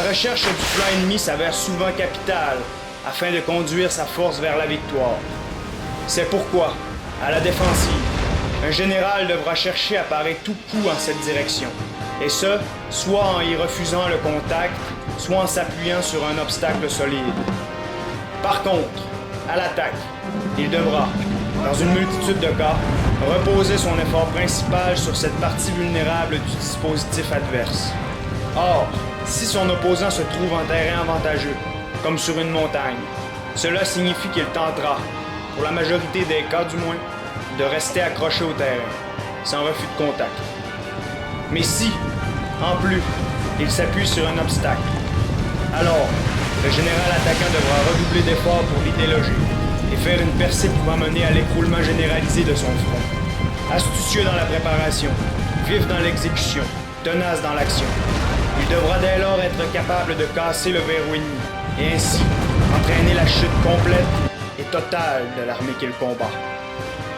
La recherche du plan ennemi s'avère souvent capitale afin de conduire sa force vers la victoire. C'est pourquoi, à la défensive, un général devra chercher à parer tout coup en cette direction, et ce, soit en y refusant le contact, soit en s'appuyant sur un obstacle solide. Par contre, à l'attaque, il devra, dans une multitude de cas, reposer son effort principal sur cette partie vulnérable du dispositif adverse. Or, si son opposant se trouve en terrain avantageux, comme sur une montagne, cela signifie qu'il tentera, pour la majorité des cas du moins, de rester accroché au terrain, sans refus de contact. Mais si, en plus, il s'appuie sur un obstacle, alors le général attaquant devra redoubler d'efforts pour l'y déloger et faire une percée pouvant mener à l'écroulement généralisé de son front. Astucieux dans la préparation, vif dans l'exécution, tenace dans l'action, il devra dès lors être capable de casser le verrou ennemi et ainsi entraîner la chute complète et totale de l'armée qu'il combat.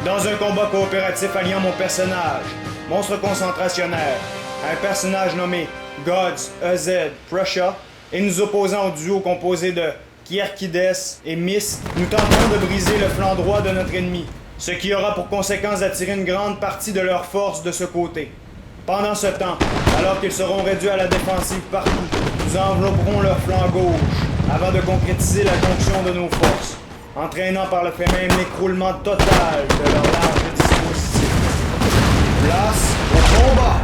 Dans un combat coopératif alliant mon personnage, monstre concentrationnaire, à un personnage nommé Gods, EZ, Prussia, et nous opposant au duo composé de Kierkides et Mist, nous tenterons de briser le flanc droit de notre ennemi, ce qui aura pour conséquence d'attirer une grande partie de leur force de ce côté. Pendant ce temps, alors qu'ils seront réduits à la défensive partout, nous envelopperons leur flanc gauche, avant de concrétiser la jonction de nos forces, entraînant par le fait même l'écroulement total de leur large dispositif. Place au combat!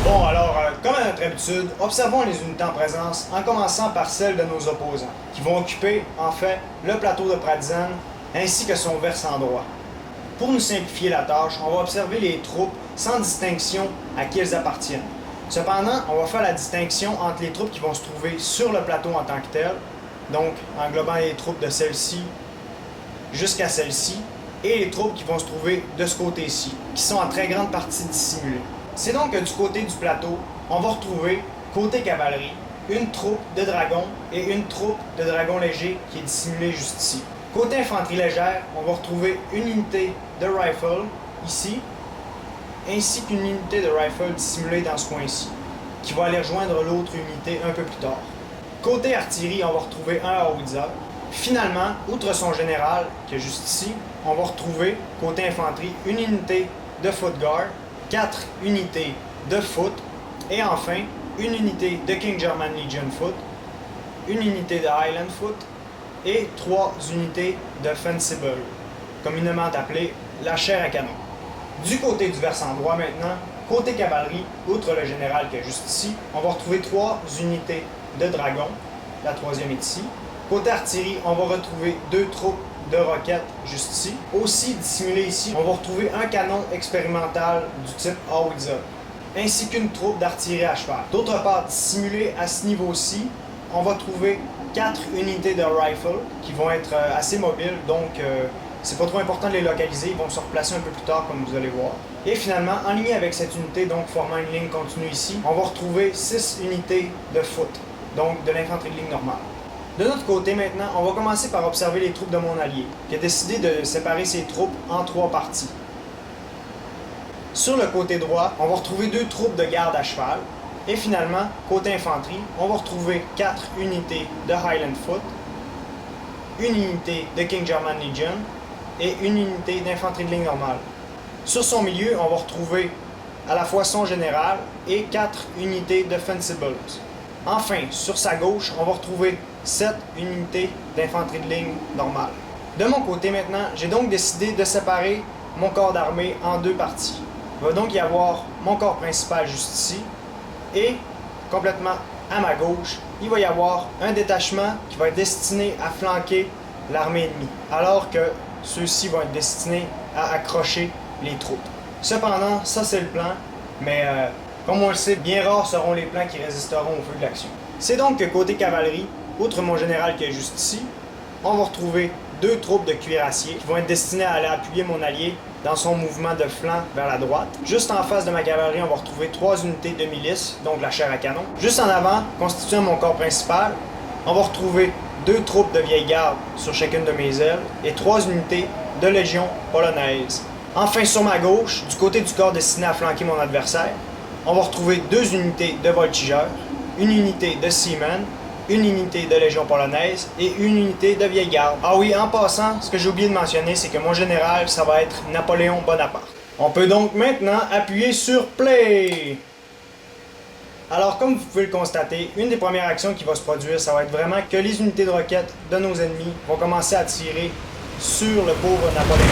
Bon, alors, comme à notre habitude, observons les unités en présence en commençant par celles de nos opposants, qui vont occuper, en fait, le plateau de Pratzen ainsi que son versant droit. Pour nous simplifier la tâche, on va observer les troupes sans distinction à qui elles appartiennent. Cependant, on va faire la distinction entre les troupes qui vont se trouver sur le plateau en tant que tel, donc englobant les troupes de celle-ci jusqu'à celle-ci, et les troupes qui vont se trouver de ce côté-ci, qui sont en très grande partie dissimulées. C'est donc que du côté du plateau, on va retrouver, côté cavalerie, une troupe de dragons et une troupe de dragons légers qui est dissimulée juste ici. Côté infanterie légère, on va retrouver une unité de rifle, ici, ainsi qu'une unité de rifle dissimulée dans ce coin-ci, qui va aller rejoindre l'autre unité un peu plus tard. Côté artillerie, on va retrouver un howitzer. Finalement, outre son général, qui est juste ici, on va retrouver, côté infanterie, une unité de foot guard, 4 unités de foot, et enfin, une unité de King German Legion foot, une unité de Highland foot, et 3 unités de Fencible, communément appelée la chair à canon. Du côté du versant droit maintenant, côté cavalerie, outre le général qui est juste ici, on va retrouver 3 unités de dragons, la troisième est ici. Côté artillerie, on va retrouver 2 troupes de roquettes juste ici. Aussi dissimulé ici, on va retrouver un canon expérimental du type howitzer, ainsi qu'une troupe d'artillerie à cheval. D'autre part, dissimulé à ce niveau-ci, on va trouver 4 unités de rifle qui vont être assez mobiles, donc c'est pas trop important de les localiser, ils vont se replacer un peu plus tard comme vous allez voir. Et finalement, en ligne avec cette unité, donc formant une ligne continue ici, on va retrouver 6 unités de foot, donc de l'infanterie de ligne normale. De notre côté maintenant, on va commencer par observer les troupes de mon allié, qui a décidé de séparer ses troupes en 3 parties. Sur le côté droit, on va retrouver 2 troupes de garde à cheval, et finalement, côté infanterie, on va retrouver 4 unités de Highland Foot, une unité de King German Legion, et une unité d'infanterie de ligne normale. Sur son milieu, on va retrouver à la fois son général et 4 unités de Fencibles. Enfin, sur sa gauche, on va retrouver 7 unités d'infanterie de ligne normale. De mon côté maintenant, j'ai donc décidé de séparer mon corps d'armée en 2 parties. Il va donc y avoir mon corps principal juste ici, et complètement à ma gauche, il va y avoir un détachement qui va être destiné à flanquer l'armée ennemie, alors que ceux-ci vont être destinés à accrocher les troupes. Cependant, ça c'est le plan, mais comme on le sait, bien rares seront les plans qui résisteront au feu de l'action. C'est donc que côté cavalerie, outre mon général qui est juste ici, on va retrouver 2 troupes de cuirassiers qui vont être destinées à aller appuyer mon allié dans son mouvement de flanc vers la droite. Juste en face de ma cavalerie, on va retrouver 3 unités de milice, donc la chair à canon. Juste en avant, constituant mon corps principal, on va retrouver 2 troupes de vieille garde sur chacune de mes ailes et 3 unités de légion polonaise. Enfin, sur ma gauche, du côté du corps destiné à flanquer mon adversaire, on va retrouver 2 unités de voltigeurs, une unité de Seamen, une unité de légion polonaise et une unité de vieille garde. Ah oui, en passant, ce que j'ai oublié de mentionner, c'est que mon général, ça va être Napoléon Bonaparte. On peut donc maintenant appuyer sur Play! Alors, comme vous pouvez le constater, une des premières actions qui va se produire, ça va être vraiment que les unités de roquettes de nos ennemis vont commencer à tirer sur le pauvre Napoléon.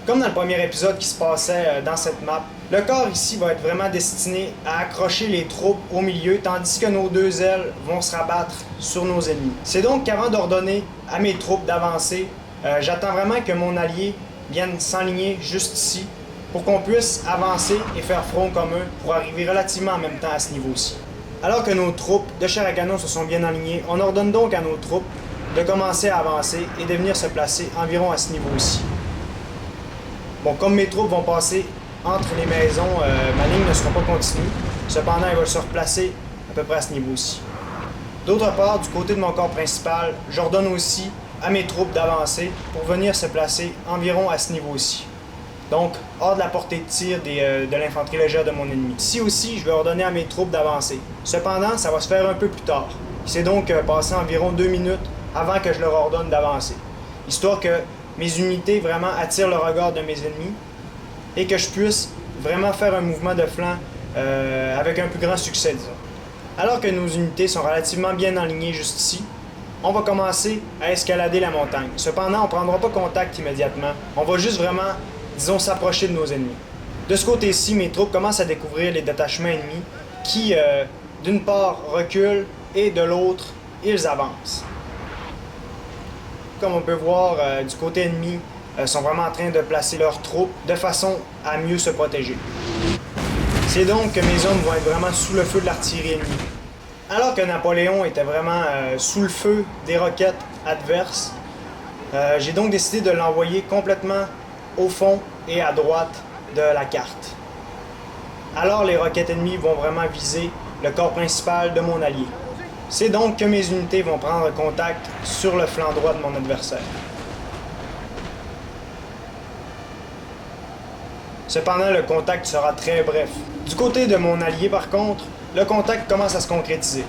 Comme dans le premier épisode qui se passait dans cette map, le corps ici va être vraiment destiné à accrocher les troupes au milieu, tandis que nos 2 ailes vont se rabattre sur nos ennemis. C'est donc qu'avant d'ordonner à mes troupes d'avancer, j'attends vraiment que mon allié vienne s'enligner juste ici, pour qu'on puisse avancer et faire front commun pour arriver relativement en même temps à ce niveau-ci. Alors que nos troupes de chair à canon se sont bien alignées, on ordonne donc à nos troupes de commencer à avancer et de venir se placer environ à ce niveau-ci. Bon, comme mes troupes vont passer entre les maisons, ma ligne ne sera pas continue. Cependant, elle va se replacer à peu près à ce niveau-ci. D'autre part, du côté de mon corps principal, j'ordonne aussi à mes troupes d'avancer pour venir se placer environ à ce niveau-ci. Donc, hors de la portée de tir de l'infanterie légère de mon ennemi. Ici aussi, je vais ordonner à mes troupes d'avancer. Cependant, ça va se faire un peu plus tard. C'est donc passer environ 2 minutes avant que je leur ordonne d'avancer. Histoire que mes unités vraiment attirent le regard de mes ennemis et que je puisse vraiment faire un mouvement de flanc avec un plus grand succès, disons. Alors que nos unités sont relativement bien alignées juste ici, on va commencer à escalader la montagne. Cependant, on ne prendra pas contact immédiatement. On va juste vraiment, disons, s'approcher de nos ennemis. De ce côté-ci, mes troupes commencent à découvrir les détachements ennemis qui, d'une part, reculent et de l'autre, ils avancent. Comme on peut voir, du côté ennemi, sont vraiment en train de placer leurs troupes de façon à mieux se protéger. C'est donc que mes hommes vont être vraiment sous le feu de l'artillerie ennemie. Alors que Napoléon était vraiment sous le feu des roquettes adverses, j'ai donc décidé de l'envoyer complètement au fond et à droite de la carte. Alors les roquettes ennemies vont vraiment viser le corps principal de mon allié. C'est donc que mes unités vont prendre contact sur le flanc droit de mon adversaire. Cependant, le contact sera très bref. Du côté de mon allié, par contre, le contact commence à se concrétiser.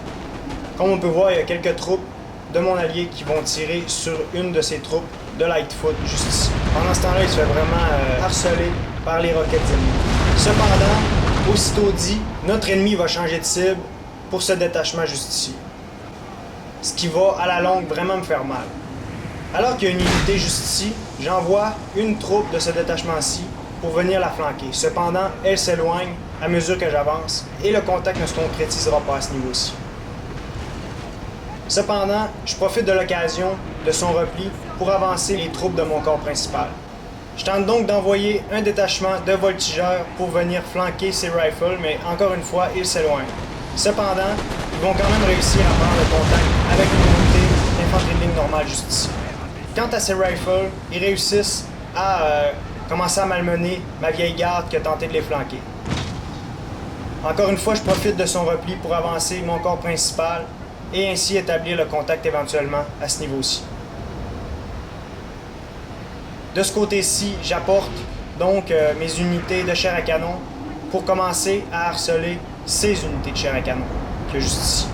Comme on peut voir, il y a quelques troupes de mon allié qui vont tirer sur une de ses troupes de Lightfoot, juste ici. Pendant ce temps-là, il se fait vraiment harceler par les roquettes ennemies. Cependant, aussitôt dit, notre ennemi va changer de cible pour ce détachement juste ici. Ce qui va, à la longue, vraiment me faire mal. Alors qu'il y a une unité juste ici, j'envoie une troupe de ce détachement-ci pour venir la flanquer. Cependant, elle s'éloigne à mesure que j'avance et le contact ne se concrétisera pas à ce niveau-ci. Cependant, je profite de l'occasion de son repli pour avancer les troupes de mon corps principal. Je tente donc d'envoyer un détachement de voltigeurs pour venir flanquer ces rifles, mais encore une fois, ils s'éloignent. Cependant, ils vont quand même réussir à prendre le contact avec une unité d'infanterie de ligne normale juste ici. Quant à ces rifles, ils réussissent à commencer à malmener ma vieille garde qui a tenté de les flanquer. Encore une fois, je profite de son repli pour avancer mon corps principal et ainsi établir le contact éventuellement à ce niveau-ci. De ce côté-ci, j'apporte donc mes unités de chair à canon pour commencer à harceler ces unités de chair à canon, qui est juste ici.